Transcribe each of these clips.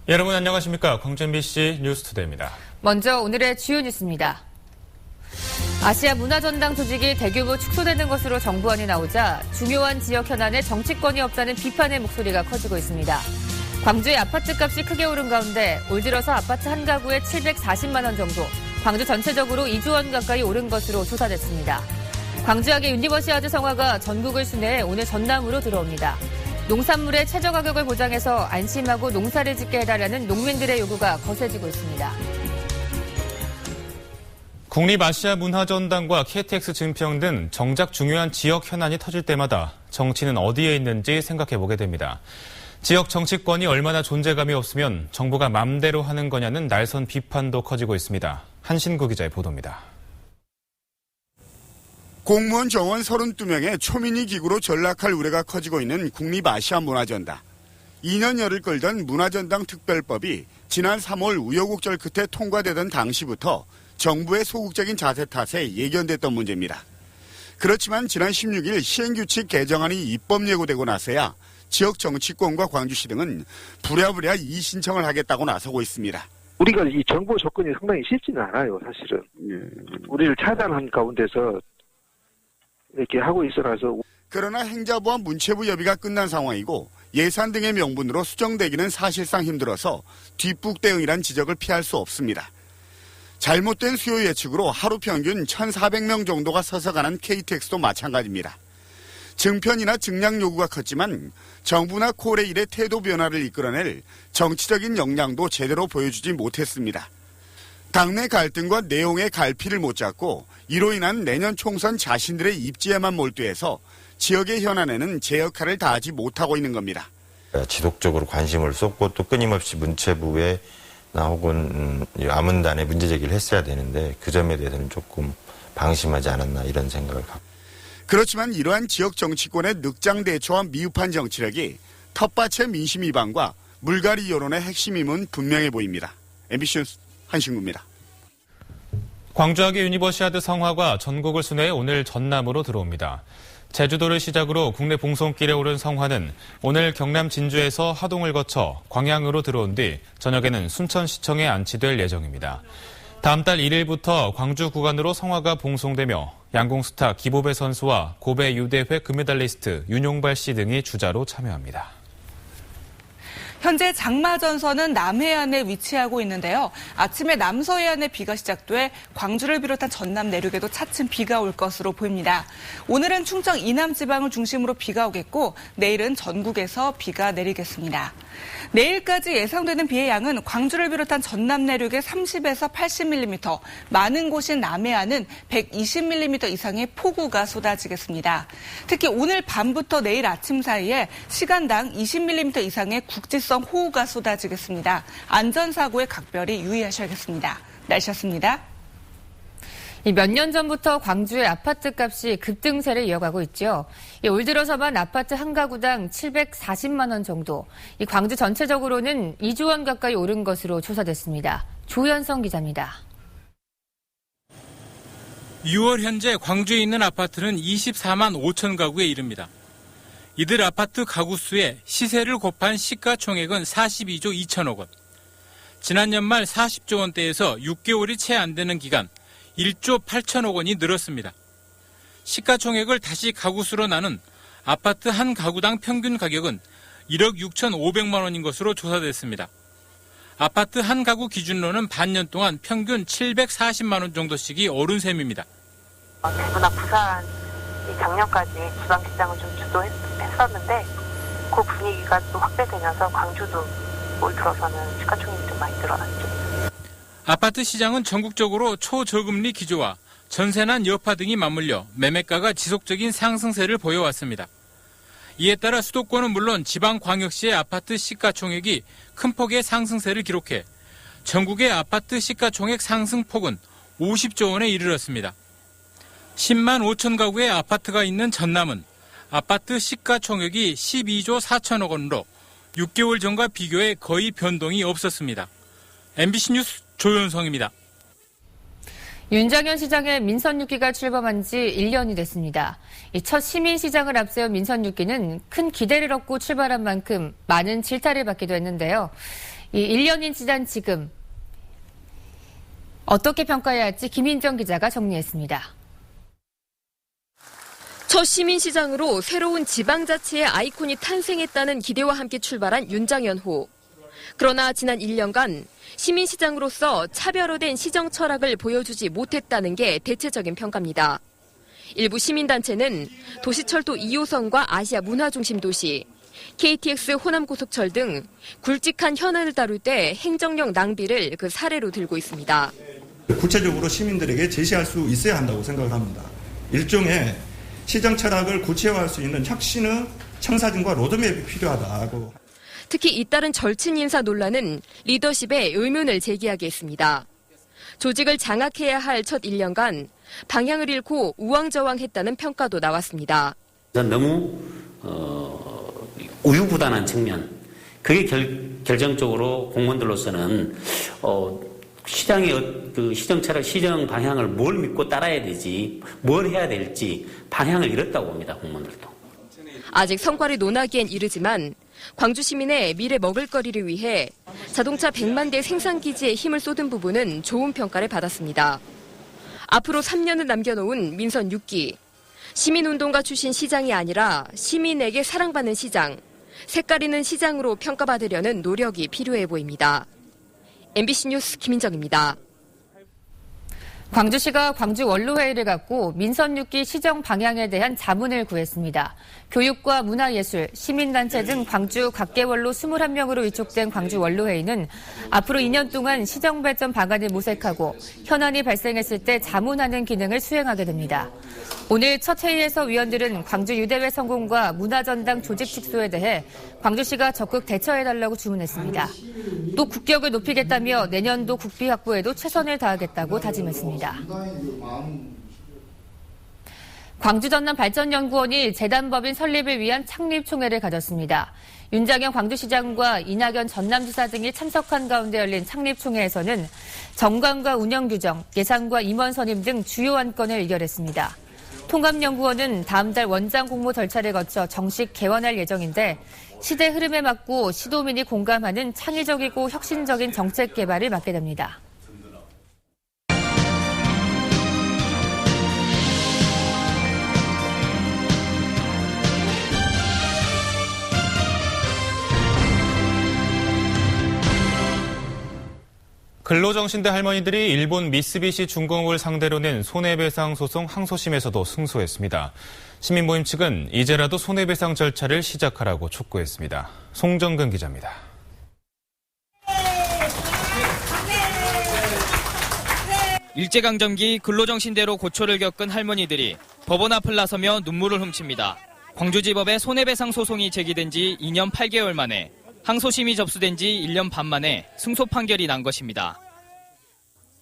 여러분 안녕하십니까? 광주 MBC 뉴스투데이입니다. 먼저 오늘의 주요 뉴스입니다. 아시아 문화전당 조직이 대규모 축소되는 것으로 정보안이 나오자 중요한 지역 현안에 정치권이 없다는 비판의 목소리가 커지고 있습니다. 광주의 아파트값이 크게 오른 가운데 올 들어서 아파트 한 가구에 740만 원 정도, 광주 전체적으로 2조 원 가까이 오른 것으로 조사됐습니다. 광주학의 유니버시아드 성화가 전국을 순회해 오늘 전남으로 들어옵니다. 농산물의 최저 가격을 보장해서 안심하고 농사를 짓게 해달라는 농민들의 요구가 거세지고 있습니다. 국립아시아문화전당과 KTX 증평 등 정작 중요한 지역 현안이 터질 때마다 정치는 어디에 있는지 생각해보게 됩니다. 지역 정치권이 얼마나 존재감이 없으면 정부가 맘대로 하는 거냐는 날선 비판도 커지고 있습니다. 한신구 기자의 보도입니다. 공무원 정원 32명의 초미니 기구로 전락할 우려가 커지고 있는 국립아시아문화전당. 2년여를 끌던 문화전당 특별법이 지난 3월 우여곡절 끝에 통과되던 당시부터 정부의 소극적인 자세 탓에 예견됐던 문제입니다. 그렇지만 지난 16일 시행규칙 개정안이 입법 예고되고 나서야 지역 정치권과 광주시 등은 부랴부랴 이의신청을 하겠다고 나서고 있습니다. 우리가 이 정보 조건이 상당히 쉽지는 않아요, 사실은. 우리를 차단한 가운데서 이렇게 하고 있어라서. 그러나 행자부와 문체부 협의가 끝난 상황이고 예산 등의 명분으로 수정되기는 사실상 힘들어서 뒷북 대응이란 지적을 피할 수 없습니다. 잘못된 수요 예측으로 하루 평균 1,400명 정도가 서서 가는 KTX도 마찬가지입니다. 증편이나 증량 요구가 컸지만 정부나 콜의 일의 태도 변화를 이끌어낼 정치적인 역량도 제대로 보여주지 못했습니다. 당내 갈등과 내용의 갈피를 못 잡고 이로 인한 내년 총선 자신들의 입지에만 몰두해서 지역의 현안에는 제 역할을 다하지 못하고 있는 겁니다. 지속적으로 관심을 쏟고 또 끊임없이 문체부에 혹은 아문단에 문제 제기를 했어야 되는데 그 점에 대해서는 조금 방심하지 않았나 이런 생각을 갖고. 그렇지만 이러한 지역 정치권의 늑장 대처와 미흡한 정치력이 텃밭의 민심 이반과 물갈이 여론의 핵심임은 분명해 보입니다. MBC 뉴스 한신구입니다. 광주학의 유니버시아드 성화가 전국을 순회해 오늘 전남으로 들어옵니다. 제주도를 시작으로 국내 봉송길에 오른 성화는 오늘 경남 진주에서 하동을 거쳐 광양으로 들어온 뒤 저녁에는 순천시청에 안치될 예정입니다. 다음 달 1일부터 광주 구간으로 성화가 봉송되며 양궁 스타 기보배 선수와 고배 유대회 금메달리스트 윤용발 씨 등이 주자로 참여합니다. 현재 장마전선은 남해안에 위치하고 있는데요. 아침에 남서해안에 비가 시작돼 광주를 비롯한 전남 내륙에도 차츰 비가 올 것으로 보입니다. 오늘은 충청 이남 지방을 중심으로 비가 오겠고 내일은 전국에서 비가 내리겠습니다. 내일까지 예상되는 비의 양은 광주를 비롯한 전남 내륙에 30에서 80mm, 많은 곳인 남해안은 120mm 이상의 폭우가 쏟아지겠습니다. 특히 오늘 밤부터 내일 아침 사이에 시간당 20mm 이상의 국지성 호우가 쏟아지겠습니다. 안전사고에 각별히 유의하셔야겠습니다. 날씨였습니다. 몇 년 전부터 광주의 아파트값이 급등세를 이어가고 있죠. 올 들어서만 아파트 한 가구당 740만 원 정도, 광주 전체적으로는 2조 원 가까이 오른 것으로 조사됐습니다. 조현성 기자입니다. 6월 현재 광주에 있는 아파트는 24만 5천 가구에 이릅니다. 이들 아파트 가구 수에 시세를 곱한 시가총액은 42조 2천억 원. 지난 연말 40조 원대에서 6개월이 채 안 되는 기간 1조 8천억 원이 늘었습니다. 시가총액을 다시 가구 수로 나눈 아파트 한 가구당 평균 가격은 1억 6,500만 원인 것으로 조사됐습니다. 아파트 한 가구 기준으로는 반년 동안 평균 740만 원 정도씩이 오른 셈입니다. 대구나 부산이 작년까지 지방시장을 좀 주도했었는데 그 분위기가 또 확대되면서 광주도 올 들어서는 시가총액이 좀 많이 늘어났죠. 아파트 시장은 전국적으로 초저금리 기조와 전세난 여파 등이 맞물려 매매가가 지속적인 상승세를 보여왔습니다. 이에 따라 수도권은 물론 지방광역시의 아파트 시가총액이 큰 폭의 상승세를 기록해 전국의 아파트 시가총액 상승폭은 50조 원에 이르렀습니다. 10만 5천 가구의 아파트가 있는 전남은 아파트 시가총액이 12조 4천억 원으로 6개월 전과 비교해 거의 변동이 없었습니다. MBC 뉴스 조현성입니다. 윤장현 시장의 민선 6기가 출범한 지 1년이 됐습니다. 첫 시민시장을 앞세운 민선 6기는 큰 기대를 얻고 출발한 만큼 많은 질타를 받기도 했는데요. 이 1년이 지난 지금 어떻게 평가해야 할지 김인정 기자가 정리했습니다. 첫 시민시장으로 새로운 지방자치의 아이콘이 탄생했다는 기대와 함께 출발한 윤장현 후. 그러나 지난 1년간 시민시장으로서 차별화된 시정 철학을 보여주지 못했다는 게 대체적인 평가입니다. 일부 시민단체는 도시철도 2호선과 아시아 문화중심 도시, KTX 호남고속철 등 굵직한 현안을 다룰 때 행정력 낭비를 그 사례로 들고 있습니다. 구체적으로 시민들에게 제시할 수 있어야 한다고 생각을 합니다. 일종의 시정 철학을 구체화할 수 있는 혁신의 청사진과 로드맵이 필요하다고. 특히 잇따른 절친 인사 논란은 리더십에 의문을 제기하게 했습니다. 조직을 장악해야 할 첫 1년간 방향을 잃고 우왕좌왕했다는 평가도 나왔습니다. 너무 우유부단한 측면, 그게 결정적으로 공무원들로서는 시장의 그 시정 철학, 시정 방향을 뭘 믿고 따라야 되지, 뭘 해야 될지 방향을 잃었다고 봅니다, 공무원들도. 아직 성과를 논하기엔 이르지만 광주 시민의 미래 먹을거리를 위해 자동차 100만 대 생산기지에 힘을 쏟은 부분은 좋은 평가를 받았습니다. 앞으로 3년을 남겨놓은 민선 6기. 시민운동가 출신 시장이 아니라 시민에게 사랑받는 시장, 색깔 있는 시장으로 평가받으려는 노력이 필요해 보입니다. MBC 뉴스 김인정입니다. 광주시가 광주 원로회의를 갖고 민선 6기 시정 방향에 대한 자문을 구했습니다. 교육과 문화예술, 시민단체 등 광주 각계 원로 21명으로 위촉된 광주 원로회의는 앞으로 2년 동안 시정 발전 방안을 모색하고 현안이 발생했을 때 자문하는 기능을 수행하게 됩니다. 오늘 첫 회의에서 위원들은 광주 유대회 성공과 문화전당 조직 축소에 대해 광주시가 적극 대처해달라고 주문했습니다. 또 국격을 높이겠다며 내년도 국비 확보에도 최선을 다하겠다고 다짐했습니다. 광주전남발전연구원이 재단법인 설립을 위한 창립총회를 가졌습니다. 윤장현 광주시장과 이낙연 전남지사 등이 참석한 가운데 열린 창립총회에서는 정관과 운영규정, 예산과 임원 선임 등 주요 안건을 의결했습니다. 통합연구원은 다음 달 원장 공모 절차를 거쳐 정식 개원할 예정인데 시대 흐름에 맞고 시도민이 공감하는 창의적이고 혁신적인 정책 개발을 맡게 됩니다. 근로정신대 할머니들이 일본 미쓰비시 중공업을 상대로 낸 손해배상 소송 항소심에서도 승소했습니다. 시민모임 측은 이제라도 손해배상 절차를 시작하라고 촉구했습니다. 송정근 기자입니다. 일제강점기 근로정신대로 고초를 겪은 할머니들이 법원 앞을 나서며 눈물을 훔칩니다. 광주지법에 손해배상 소송이 제기된 지 2년 8개월 만에 항소심이 접수된 지 1년 반 만에 승소 판결이 난 것입니다.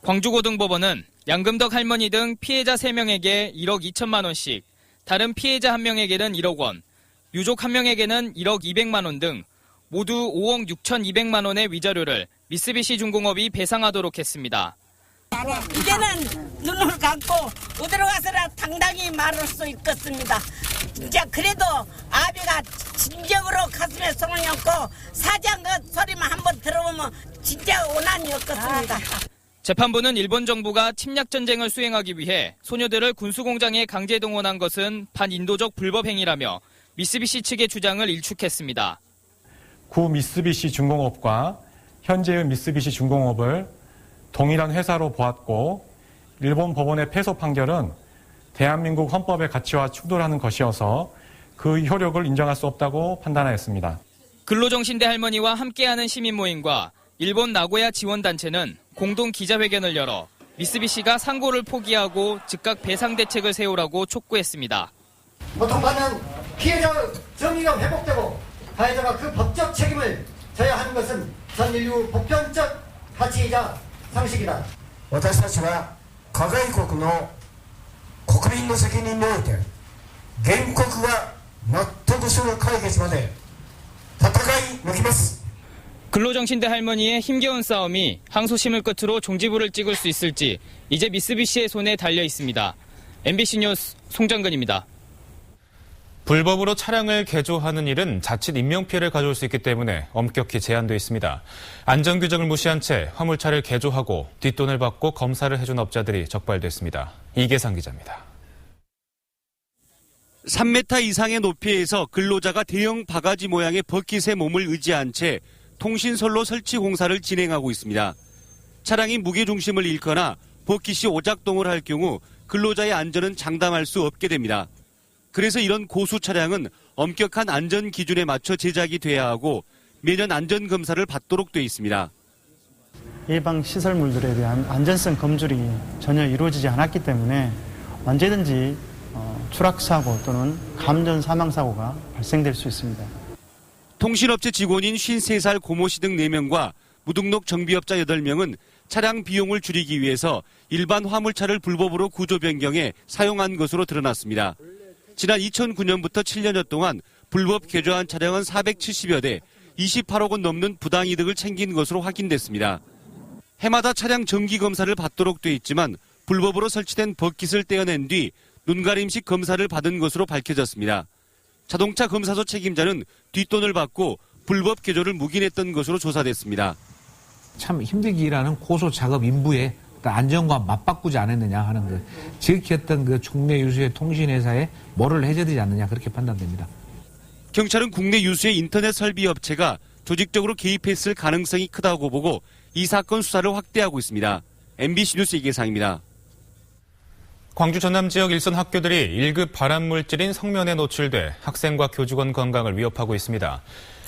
광주고등법원은 양금덕 할머니 등 피해자 3명에게 1억 2천만 원씩, 다른 피해자 1명에게는 1억 원, 유족 1명에게는 1억 200만 원 등 모두 5억 6,200만 원의 위자료를 미쓰비시 중공업이 배상하도록 했습니다. 이제는 눈을 감고 어디로 가서라 당당히 말할 수 있겠습니다. 진짜 그래도 아비가 진정으로 가슴에 손을 얹고 사장 그 소리만 한번 들어보면 진짜 원한이 없겠습니다. 재판부는 일본 정부가 침략 전쟁을 수행하기 위해 소녀들을 군수공장에 강제 동원한 것은 반인도적 불법 행위라며 미쓰비시 측의 주장을 일축했습니다. 구 미쓰비시 중공업과 현재의 미쓰비시 중공업을 동일한 회사로 보았고 일본 법원의 패소 판결은 대한민국 헌법의 가치와 충돌하는 것이어서 그 효력을 인정할 수 없다고 판단하였습니다. 근로정신대 할머니와 함께하는 시민모임과 일본 나고야 지원단체는 공동 기자회견을 열어 미쓰비시가 상고를 포기하고 즉각 배상 대책을 세우라고 촉구했습니다. 고통받는 피해자 정의가 회복되고 가해자가 그 법적 책임을 져야 하는 것은 전 인류 보편적 가치이자 상식이다. 私たちは加害国の国民の責任において原告が納得する解決まで戦い抜きます。 근로정신대 할머니의 힘겨운 싸움이 항소심을 끝으로 종지부를 찍을 수 있을지 이제 미쓰비시의 손에 달려 있습니다. MBC 뉴스 송정근입니다. 불법으로 차량을 개조하는 일은 자칫 인명피해를 가져올 수 있기 때문에 엄격히 제한돼 있습니다. 안전규정을 무시한 채 화물차를 개조하고 뒷돈을 받고 검사를 해준 업자들이 적발됐습니다. 이계상 기자입니다. 3m 이상의 높이에서 근로자가 대형 바가지 모양의 버킷에 몸을 의지한 채 통신선로 설치 공사를 진행하고 있습니다. 차량이 무게중심을 잃거나 버킷이 오작동을 할 경우 근로자의 안전은 장담할 수 없게 됩니다. 그래서 이런 고수 차량은 엄격한 안전 기준에 맞춰 제작이 돼야 하고 매년 안전 검사를 받도록 돼 있습니다. 예방 시설물들에 대한 안전성 검출이 전혀 이루어지지 않았기 때문에 언제든지 추락사고 또는 감전 사망사고가 발생될 수 있습니다. 통신업체 직원인 53살 고모 씨 등 4명과 무등록 정비업자 8명은 차량 비용을 줄이기 위해서 일반 화물차를 불법으로 구조 변경해 사용한 것으로 드러났습니다. 지난 2009년부터 7년여 동안 불법 개조한 차량은 470여 대, 28억 원 넘는 부당이득을 챙긴 것으로 확인됐습니다. 해마다 차량 정기검사를 받도록 돼 있지만 불법으로 설치된 버킷을 떼어낸 뒤 눈가림식 검사를 받은 것으로 밝혀졌습니다. 자동차 검사소 책임자는 뒷돈을 받고 불법 개조를 묵인했던 것으로 조사됐습니다. 참 힘들게 일하는 고소 작업 인부의 안전과 맞바꾸지 않았느냐 하는 것. 지극했던 그 국내 유수의 통신회사에 뭐를 해줘야 되지 않느냐 그렇게 판단됩니다. 경찰은 국내 유수의 인터넷 설비 업체가 조직적으로 개입했을 가능성이 크다고 보고 이 사건 수사를 확대하고 있습니다. MBC 뉴스 이계상입니다. 광주 전남 지역 일선 학교들이 1급 발암물질인 성면에 노출돼 학생과 교직원 건강을 위협하고 있습니다.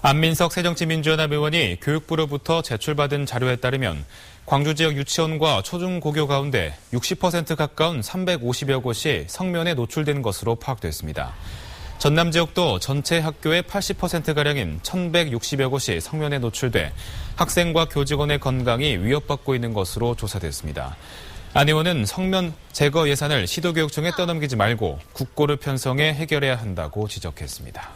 안민석 새정치민주연합 의원이 교육부로부터 제출받은 자료에 따르면 광주 지역 유치원과 초중고교 가운데 60% 가까운 350여 곳이 성면에 노출된 것으로 파악됐습니다. 전남 지역도 전체 학교의 80%가량인 1,160여 곳이 성면에 노출돼 학생과 교직원의 건강이 위협받고 있는 것으로 조사됐습니다. 안 의원은 성면 제거 예산을 시도교육청에 떠넘기지 말고 국고를 편성해 해결해야 한다고 지적했습니다.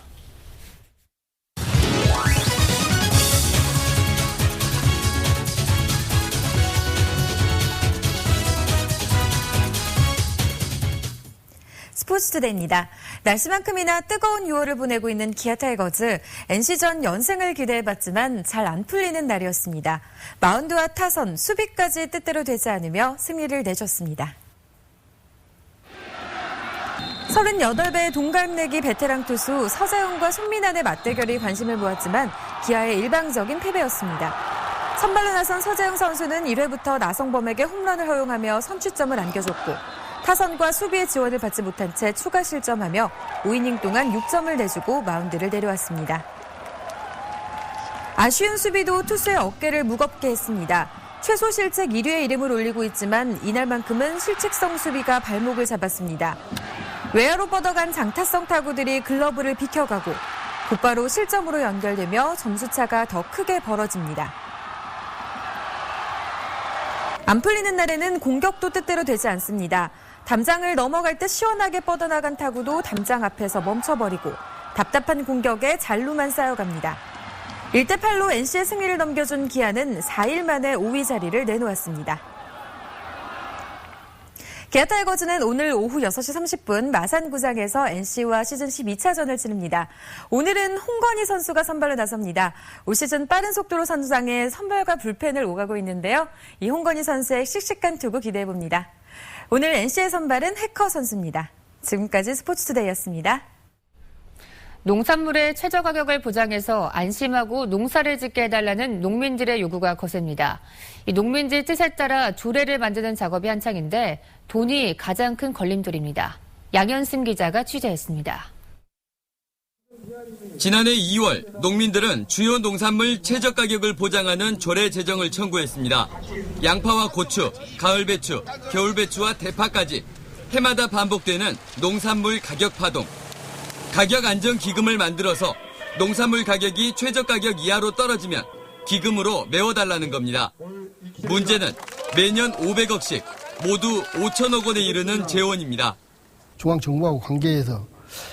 스포츠투데이입니다. 날씨만큼이나 뜨거운 6월을 보내고 있는 기아 타이거즈. NC전 연승을 기대해봤지만 잘 안 풀리는 날이었습니다. 마운드와 타선, 수비까지 뜻대로 되지 않으며 승리를 내줬습니다. 38배 동갑내기 베테랑 투수 서재훈과 손민환의 맞대결이 관심을 모았지만 기아의 일방적인 패배였습니다. 선발로 나선 서재훈 선수는 1회부터 나성범에게 홈런을 허용하며 선취점을 안겨줬고 타선과 수비의 지원을 받지 못한 채 추가 실점하며 5이닝 동안 6점을 내주고 마운드를 내려왔습니다. 아쉬운 수비도 투수의 어깨를 무겁게 했습니다. 최소 실책 1위의 이름을 올리고 있지만 이날만큼은 실책성 수비가 발목을 잡았습니다. 외야로 뻗어간 장타성 타구들이 글러브를 비켜가고 곧바로 실점으로 연결되며 점수차가 더 크게 벌어집니다. 안 풀리는 날에는 공격도 뜻대로 되지 않습니다. 담장을 넘어갈 때 시원하게 뻗어나간 타구도 담장 앞에서 멈춰버리고 답답한 공격에 잔루만 쌓여갑니다. 1대8로 NC의 승리를 넘겨준 기아는 4일 만에 5위 자리를 내놓았습니다. 기아 타이거즈는 오늘 오후 6시 30분 마산구장에서 NC와 시즌 12차전을 치릅니다. 오늘은 홍건희 선수가 선발로 나섭니다. 올 시즌 빠른 속도로 선수장에 선발과 불펜을 오가고 있는데요. 이 홍건희 선수의 씩씩한 투구 기대해봅니다. 오늘 NC의 선발은 해커 선수입니다. 지금까지 스포츠투데이였습니다. 농산물의 최저 가격을 보장해서 안심하고 농사를 짓게 해달라는 농민들의 요구가 거셉니다. 이 농민들 뜻에 따라 조례를 만드는 작업이 한창인데 돈이 가장 큰 걸림돌입니다. 양현승 기자가 취재했습니다. 지난해 2월 농민들은 주요 농산물 최저 가격을 보장하는 조례 제정을 청구했습니다. 양파와 고추, 가을 배추, 겨울 배추와 대파까지 해마다 반복되는 농산물 가격 파동. 가격 안정 기금을 만들어서 농산물 가격이 최저 가격 이하로 떨어지면 기금으로 메워달라는 겁니다. 문제는 매년 500억씩 모두 5천억 원에 이르는 재원입니다. 중앙정부하고 관계해서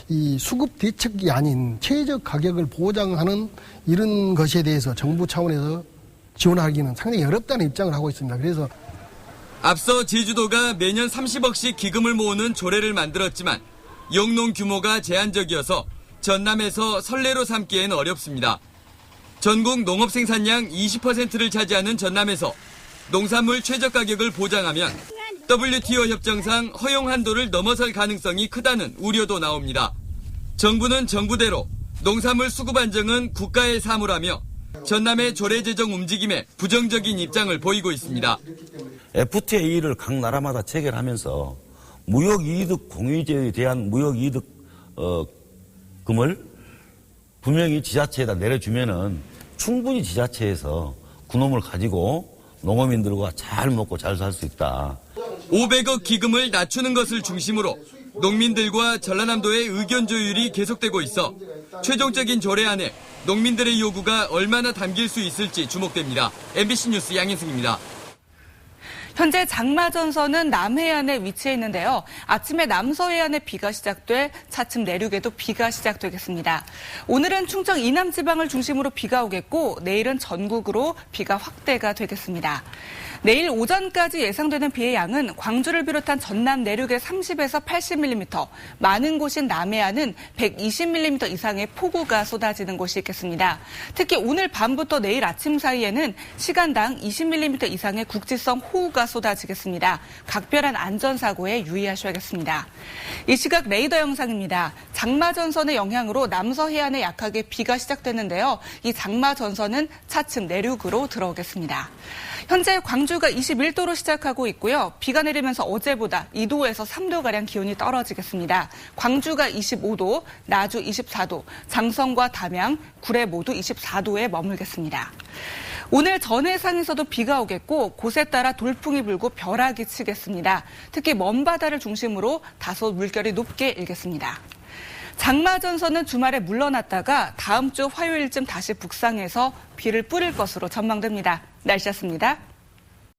이 수급 대책이 아닌 최저 가격을 보장하는 이런 것에 대해서 정부 차원에서 지원하기는 상당히 어렵다는 입장을 하고 있습니다. 그래서 앞서 제주도가 매년 30억씩 기금을 모으는 조례를 만들었지만 영농 규모가 제한적이어서 전남에서 선례로 삼기에는 어렵습니다. 전국 농업 생산량 20%를 차지하는 전남에서 농산물 최저 가격을 보장하면 WTO 협정상 허용 한도를 넘어설 가능성이 크다는 우려도 나옵니다. 정부는 정부대로 농산물 수급 안정은 국가의 사무라며 전남의 조례 제정 움직임에 부정적인 입장을 보이고 있습니다. FTA를 각 나라마다 체결하면서 무역이득 공유제에 대한 무역이득 금을 분명히 지자체에다 내려주면은 충분히 지자체에서 그놈을 가지고 농어민들과 잘 먹고 잘 살 수 있다. 500억 기금을 낮추는 것을 중심으로 농민들과 전라남도의 의견 조율이 계속되고 있어 최종적인 조례안에 농민들의 요구가 얼마나 담길 수 있을지 주목됩니다. MBC 뉴스 양인승입니다. 현재 장마전선은 남해안에 위치해 있는데요. 아침에 남서해안에 비가 시작돼 차츰 내륙에도 비가 시작되겠습니다. 오늘은 충청 이남 지방을 중심으로 비가 오겠고 내일은 전국으로 비가 확대가 되겠습니다. 내일 오전까지 예상되는 비의 양은 광주를 비롯한 전남 내륙에 30에서 80mm, 많은 곳인 남해안은 120mm 이상의 폭우가 쏟아지는 곳이 있겠습니다. 특히 오늘 밤부터 내일 아침 사이에는 시간당 20mm 이상의 국지성 호우가 쏟아지겠습니다. 각별한 안전사고에 유의하셔야겠습니다. 이 시각 레이더 영상입니다. 장마전선의 영향으로 남서해안에 약하게 비가 시작됐는데요. 이 장마전선은 차츰 내륙으로 들어오겠습니다. 현재 광주가 21도로 시작하고 있고요. 비가 내리면서 어제보다 2도에서 3도가량 기온이 떨어지겠습니다. 광주가 25도, 나주 24도, 장성과 담양, 구례 모두 24도에 머물겠습니다. 오늘 전해상에서도 비가 오겠고 곳에 따라 돌풍이 불고 벼락이 치겠습니다. 특히 먼바다를 중심으로 다소 물결이 높게 일겠습니다. 장마전선은 주말에 물러났다가 다음 주 화요일쯤 다시 북상해서 비를 뿌릴 것으로 전망됩니다. 날씨였습니다.